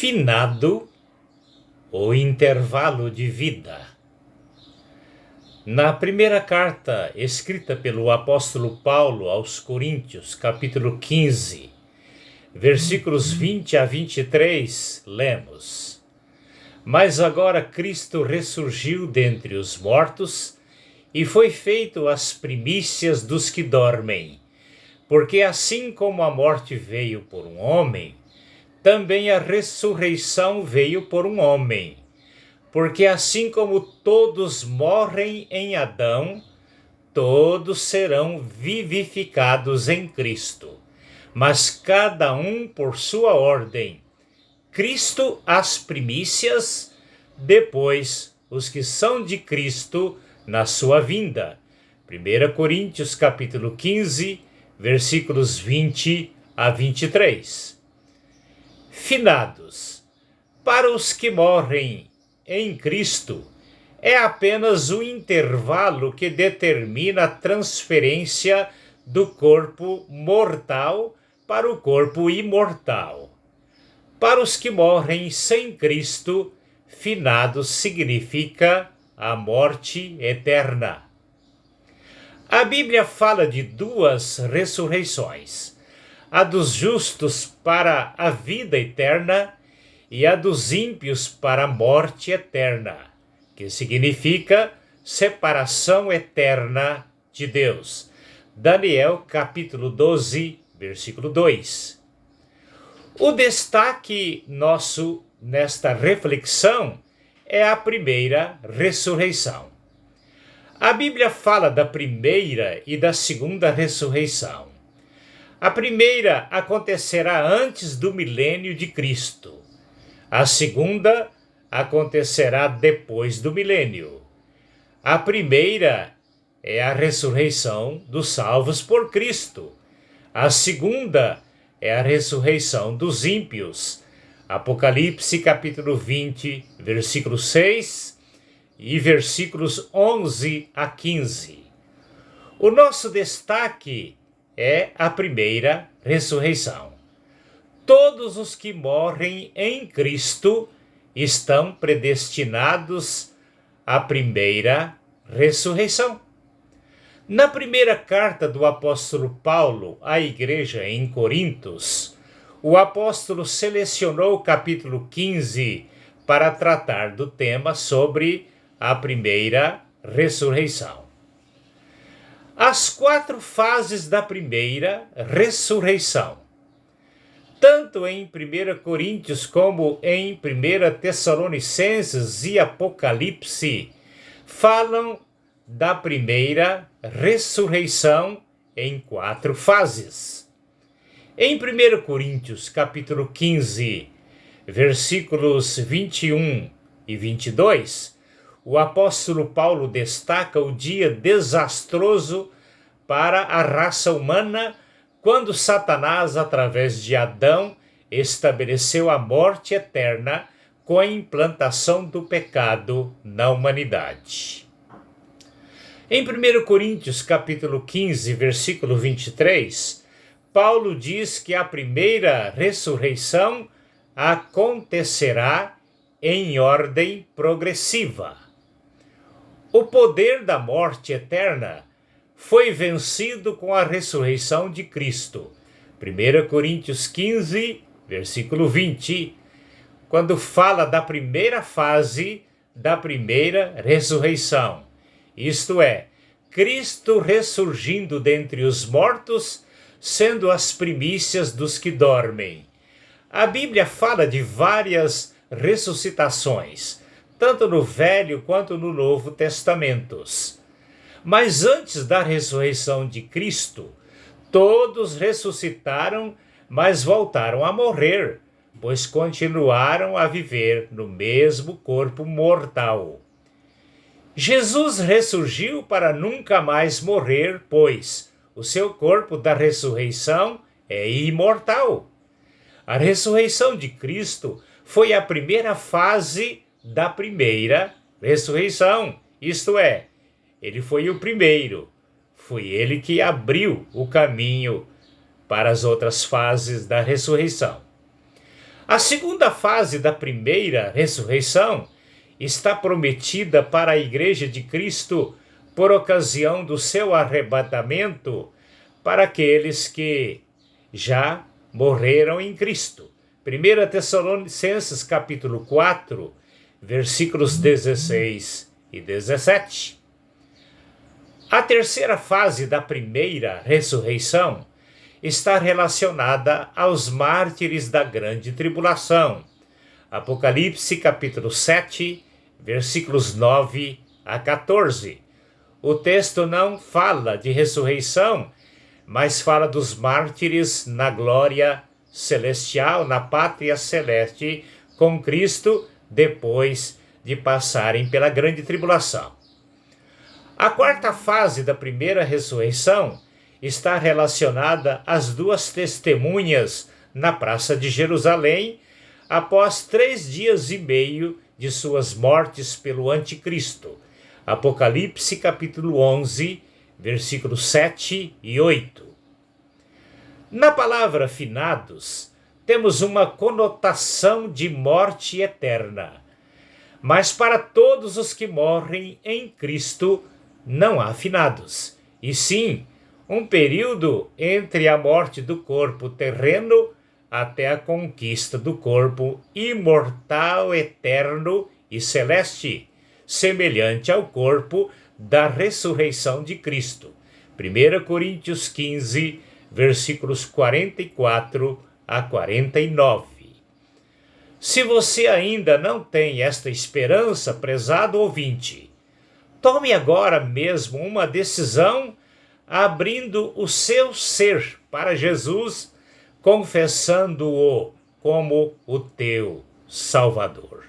Finado o intervalo de vida. Na primeira carta escrita pelo apóstolo Paulo aos Coríntios, capítulo 15, versículos 20 a 23, lemos: Mas agora Cristo ressurgiu dentre os mortos e foi feito as primícias dos que dormem, porque assim como a morte veio por um homem, também a ressurreição veio por um homem. Porque assim como todos morrem em Adão, todos serão vivificados em Cristo, mas cada um por sua ordem. Cristo as primícias, depois os que são de Cristo na sua vinda. 1 Coríntios capítulo 15, versículos 20 a 23. Finados. Para os que morrem em Cristo, é apenas o intervalo que determina a transferência do corpo mortal para o corpo imortal. Para os que morrem sem Cristo, finados significa a morte eterna. A Bíblia fala de duas ressurreições: a dos justos para a vida eterna e a dos ímpios para a morte eterna, que significa separação eterna de Deus. Daniel capítulo 12, versículo 2. O destaque nosso nesta reflexão é a primeira ressurreição. A Bíblia fala da primeira e da segunda ressurreição. A primeira acontecerá antes do milênio de Cristo. A segunda acontecerá depois do milênio. A primeira é a ressurreição dos salvos por Cristo. A segunda é a ressurreição dos ímpios. Apocalipse capítulo 20, versículo 6 e versículos 11 a 15. O nosso destaque é a primeira ressurreição. Todos os que morrem em Cristo estão predestinados à primeira ressurreição. Na primeira carta do apóstolo Paulo à igreja em Corintos, o apóstolo selecionou o capítulo 15 para tratar do tema sobre a primeira ressurreição. As 4 fases da primeira ressurreição, tanto em 1 Coríntios como em 1 Tessalonicenses e Apocalipse, falam da primeira ressurreição em 4 fases. Em 1 Coríntios capítulo 15, versículos 21 e 22, o apóstolo Paulo destaca o dia desastroso para a raça humana, quando Satanás, através de Adão, estabeleceu a morte eterna com a implantação do pecado na humanidade. Em 1 Coríntios capítulo 15, versículo 23, Paulo diz que a primeira ressurreição acontecerá em ordem progressiva. O poder da morte eterna foi vencido com a ressurreição de Cristo. 1 Coríntios 15, versículo 20, quando fala da primeira fase da primeira ressurreição. Isto é, Cristo ressurgindo dentre os mortos, sendo as primícias dos que dormem. A Bíblia fala de várias ressuscitações, tanto no Velho quanto no Novo Testamentos. Mas antes da ressurreição de Cristo, todos ressuscitaram, mas voltaram a morrer, pois continuaram a viver no mesmo corpo mortal. Jesus ressurgiu para nunca mais morrer, pois o seu corpo da ressurreição é imortal. A ressurreição de Cristo foi a primeira fase da primeira ressurreição, isto é, ele foi o primeiro, foi ele que abriu o caminho para as outras fases da ressurreição. A segunda fase da primeira ressurreição está prometida para a Igreja de Cristo por ocasião do seu arrebatamento para aqueles que já morreram em Cristo. 1 Tessalonicenses capítulo 4, versículos 16 e 17. A terceira fase da primeira ressurreição está relacionada aos mártires da grande tribulação. Apocalipse capítulo 7, versículos 9 a 14. O texto não fala de ressurreição, mas fala dos mártires na glória celestial, na pátria celeste, com Cristo, depois de passarem pela grande tribulação. A quarta fase da primeira ressurreição está relacionada às duas testemunhas na Praça de Jerusalém, após 3 dias e meio de suas mortes pelo anticristo. Apocalipse capítulo 11, versículos 7 e 8. Na palavra finados, temos uma conotação de morte eterna. Mas para todos os que morrem em Cristo, não há finados, e sim um período entre a morte do corpo terreno até a conquista do corpo imortal, eterno e celeste, semelhante ao corpo da ressurreição de Cristo. 1 Coríntios 15, versículos 44 a 49. Se você ainda não tem esta esperança, prezado ouvinte, tome agora mesmo uma decisão, abrindo o seu ser para Jesus, confessando-o como o teu Salvador.